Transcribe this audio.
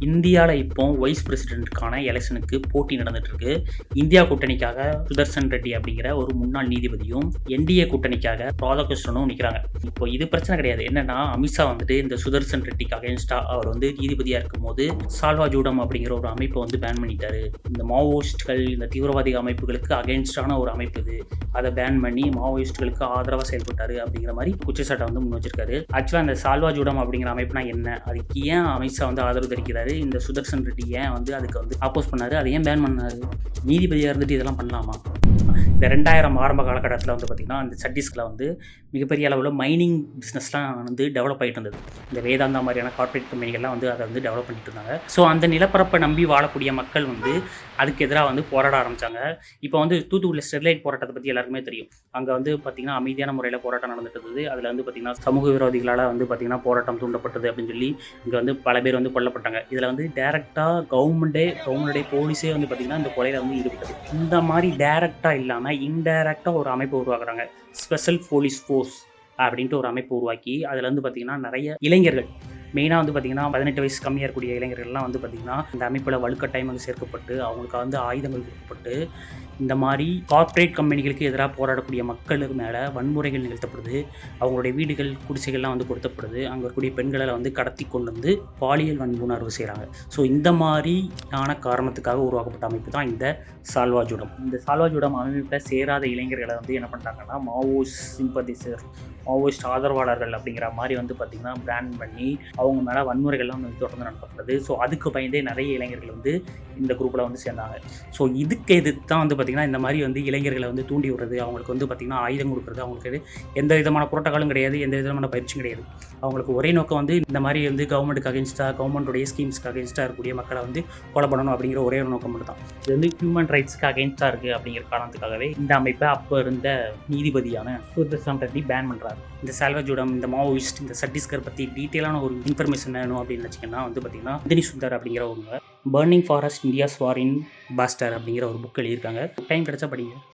இந்தியாவில் இப்போ வைஸ் பிரசிடென்ட்கான எலெக்ஷனுக்கு போட்டி நடந்துட்டு இருக்கு. இந்தியா கூட்டணிக்காக சுதர்சன் ரெட்டி அப்படிங்கிற ஒரு முன்னாள் நீதிபதியும், என்டிஏ கூட்டணிக்காக ராதாகிருஷ்ணனும் நிற்கிறாங்க. இப்போ இது பிரச்சனை கிடையாது. என்னன்னா அமித்ஷா வந்துட்டு இந்த சுதர்சன் ரெட்டிக்கு அகைன்ஸ்டா அவர் வந்து நீதிபதியா இருக்கும்போது சால்வா ஜூடம் அப்படிங்கிற ஒரு அமைப்பை வந்து பேன் பண்ணிட்டாரு. இந்த மாவோயிஸ்ட்கள், இந்த தீவிரவாதி அமைப்புகளுக்கு அகைன்ஸ்டான ஒரு அமைப்பு இது. அதை பேன் பண்ணி மாவோயிஸ்ட்களுக்கு ஆதரவாக செயல்பட்டாரு அப்படிங்கிற மாதிரி குற்றச்சாட்டை வந்து முன் வச்சிருக்காரு. ஆக்சுவலாக இந்த சால்வா ஜூடம் அப்படிங்கிற அமைப்புனா என்ன, அதுக்கு ஏன் அமித்ஷா வந்து ஆதரவு தெரிவிக்கிறாரு, இந்த சுதர்சன் ரெட்டி ஏன் வந்து அதுக்கு வந்து அப்போஸ் பண்ணாரு, அதை ஏன் பேன் பண்ணாரு, நீதிபதியாக இருந்துட்டு இதெல்லாம் பண்ணலாமா? இந்த 2000 ஆரம்ப காலகட்டத்தில் வந்து பார்த்திங்கன்னா அந்த சத்தீஸ்கரில் வந்து மிகப்பெரிய அளவில் மைனிங் பிஸ்னஸ்லாம் வந்து டெவலப் ஆகிட்டு இருந்தது. இந்த வேதாந்தா மாதிரியான கார்ப்பரேட் கம்பெனிகள்லாம் வந்து அதை வந்து டெவலப் பண்ணிட்டு இருந்தாங்க. ஸோ அந்த நிலப்பரப்பை நம்பி வாழக்கூடிய மக்கள் வந்து அதுக்கு எதிராக வந்து போராட ஆரம்பித்தாங்க. இப்போ வந்து தூத்துக்குடியில் ஸ்டெர்லைட் போராட்டத்தை பற்றி எல்லாருக்குமே தெரியும். அங்கே வந்து பார்த்திங்கன்னா அமைதியான முறையில் போராட்டம் நடந்துட்டு இருந்தது. அதில் வந்து பார்த்திங்கன்னா சமூக விரோதிகளால் வந்து பார்த்திங்கன்னா போராட்டம் தூண்டப்பட்டது அப்படின்னு சொல்லி இங்கே வந்து பல பேர் வந்து கொல்லப்பட்டாங்க. இதில் வந்து டேரெக்டாக கவர்மெண்டே போலீஸே வந்து பார்த்திங்கன்னா இந்த கொலையில் வந்து ஈடுபட்டது. இந்த மாதிரி டேரெக்டாக இல்லாமல் இன்டைரக்டாக ஒரு அமைப்பு உருவாக்குறாங்க. ஸ்பெஷல் போலீஸ் ஃபோர்ஸ் அப்படின்ட்டு ஒரு அமைப்பு உருவாக்கி அதில் வந்து பார்த்திங்கன்னா நிறைய இளைஞர்கள், மெயினாக வந்து பார்த்திங்கன்னா 18 வயசு கம்மியாக இருக்கக்கூடிய இளைஞர்கள்லாம் வந்து பார்த்திங்கன்னா இந்த அமைப்பில் வலுக்கட்டாயமாக சேர்க்கப்பட்டு அவங்களுக்கு வந்து ஆயுதங்கள் கொடுக்கப்பட்டு இந்த மாதிரி கார்ப்பரேட் கம்பெனிகளுக்கு எதிராக போராடக்கூடிய மக்களுக்கு மேலே வன்முறைகள் நிகழ்த்தப்படுது. அவங்களுடைய வீடுகள், குடிசைகள்லாம் வந்து கொடுத்தப்படுது. அங்கே இருக்கக்கூடிய பெண்களை வந்து கடத்தி கொண்டு வந்து பாலியல் வன்புணர்வு செய்கிறாங்க. ஸோ இந்த மாதிரியான காரணத்துக்காக உருவாக்கப்பட்ட அமைப்பு தான் இந்த சால்வா ஜூடம். இந்த சால்வா ஜூடம் அமைப்பில் சேராத இளைஞர்களை வந்து என்ன பண்ணுறாங்கன்னா மாவோயிஸ்ட் சிம்பதிசர், மாவோயிஸ்ட் ஆதரவாளர்கள் அப்படிங்கிற மாதிரி வந்து பார்த்திங்கன்னா பிராண்ட் பண்ணி அவங்க மேலே வன்முறைகள்லாம் வந்து தொடர்ந்து நடத்தப்படுது. ஸோ அதுக்கு பயந்தே நிறைய இளைஞர்கள் வந்து இந்த குரூப்பில் வந்து சேர்ந்தாங்க. ஸோ இதுக்கு எதிர்த்து தான் வந்து பார்த்திங்கன்னா இந்த மாதிரி வந்து இளைஞர்களை வந்து தூண்டி விடுறது, அவங்களுக்கு வந்து பார்த்திங்கன்னா ஆயுதம் கொடுக்குறது, அவங்களுக்கு எந்த விதமான புரோட்டோக்காலும் கிடையாது, எந்த விதமான பயிற்சியும் கிடையாது. அவங்களுக்கு ஒரே நோக்கம் வந்து இந்த மாதிரி வந்து கவர்மெண்ட்டுக்கு அகேன்ஸ்டாக, கவர்மெண்ட்டுடைய ஸ்கீம்ஸ்க்கு அகேன்ஸ்டாக இருக்கக்கூடிய மக்களை வந்து கொலை பண்ணணும் அப்படிங்கிற ஒரே ஒரு நோக்கம் மட்டும் தான். இது வந்து ஹியூமன் ரைட்ஸ்க்கு அகேன்ஸ்டாக இருக்குது அப்படிங்கிற காரணத்துக்காகவே இந்த அமைப்பை அப்போ இருந்த நீதிபதியான சுதர்சன் ரெட்டி பேன் பண்ணுறாரு. இந்த சால்வா ஜூடம், இந்த மாவோயிஸ்ட், இந்த சத்தீஸ்கர் பற்றி டீட்டெயிலான ஒரு இன்ஃபர்மேஷன் வேணும் அப்படின்னு வச்சிங்கன்னா வந்து பார்த்திங்கன்னா தினி சுந்தர் அப்படிங்கிறவங்க பர்னிங் ஃபாரஸ்ட் இந்தியாஸ் வார் இன் பாஸ்டர் அப்படிங்கிற ஒரு புக் எழுதியிருக்காங்க. டைம் கிடைச்சா படிங்க.